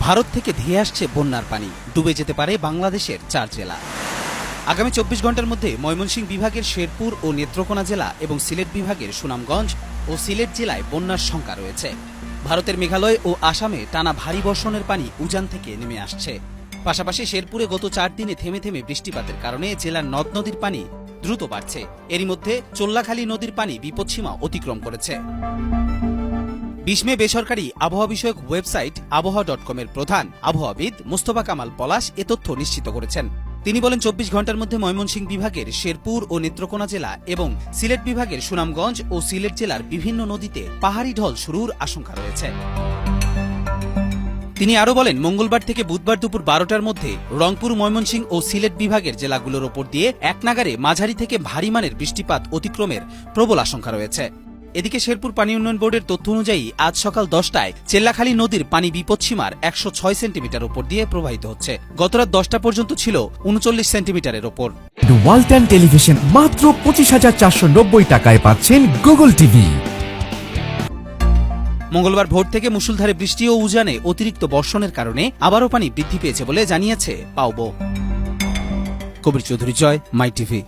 ভারত থেকে ধেয়ে আসছে বন্যার পানি, ডুবে যেতে পারে বাংলাদেশের 4 জেলা। আগামী 24 ঘন্টার মধ্যে ময়মনসিংহ বিভাগের শেরপুর ও নেত্রকোনা জেলা এবং সিলেট বিভাগের সুনামগঞ্জ ও সিলেট জেলায় বন্যার শঙ্কা রয়েছে। ভারতের মেঘালয় ও আসামে টানা ভারী বর্ষণের পানি উজান থেকে নেমে আসছে। পাশাপাশি শেরপুরে গত 4 দিনে থেমে থেমে বৃষ্টিপাতের কারণে জেলার নদ নদীর পানি দ্রুত বাড়ছে। এরই মধ্যে চোল্লাখালী নদীর পানি বিপদসীমা অতিক্রম করেছে। 20 মে বেসরকারি আবহাওয়া বিষয়ক ওয়েবসাইট আবহাওয়া.com এর প্রধান আবহাওয়াবিদ মোস্তফা কামাল পলাশ এ তথ্য নিশ্চিত করেছেন। তিনি বলেন, 24 ঘন্টার মধ্যে ময়মনসিংহ বিভাগের শেরপুর ও নেত্রকোনা জেলা এবং সিলেট বিভাগের সুনামগঞ্জ ও সিলেট জেলার বিভিন্ন নদীতে পাহাড়ি ঢল শুরুর আশঙ্কা রয়েছে। তিনি আরও বলেন, মঙ্গলবার থেকে বুধবার দুপুর 12টার মধ্যে রংপুর, ময়মনসিংহ ও সিলেট বিভাগের জেলাগুলোর ওপর দিয়ে একনাগাড়ে মাঝারি থেকে ভারী মানের বৃষ্টিপাত অতিক্রমের প্রবল আশঙ্কা রয়েছে। এদিকে শেরপুর পানি উন্নয়ন বোর্ডের তথ্য অনুযায়ী আজ সকাল 10টায় চেল্লাখালী নদীর পানি বিপদসীমার 106 সেন্টিমিটার উপর দিয়ে প্রবাহিত হচ্ছে। গতরাত 10টা পর্যন্ত ছিল 39 সেন্টিমিটারের ওপর। ওয়ালটন টেলিভিশন মাত্র 25,490 টাকায় পাচ্ছেন গুগল টিভি। মঙ্গলবার ভোর থেকে মুষলধারে বৃষ্টি ও উজানে অতিরিক্ত বর্ষণের কারণে আবারও পানি বৃদ্ধি পেয়েছে বলে জানিয়েছে পাউবো। কবির চৌধুরী, জয়, মাই টিভি।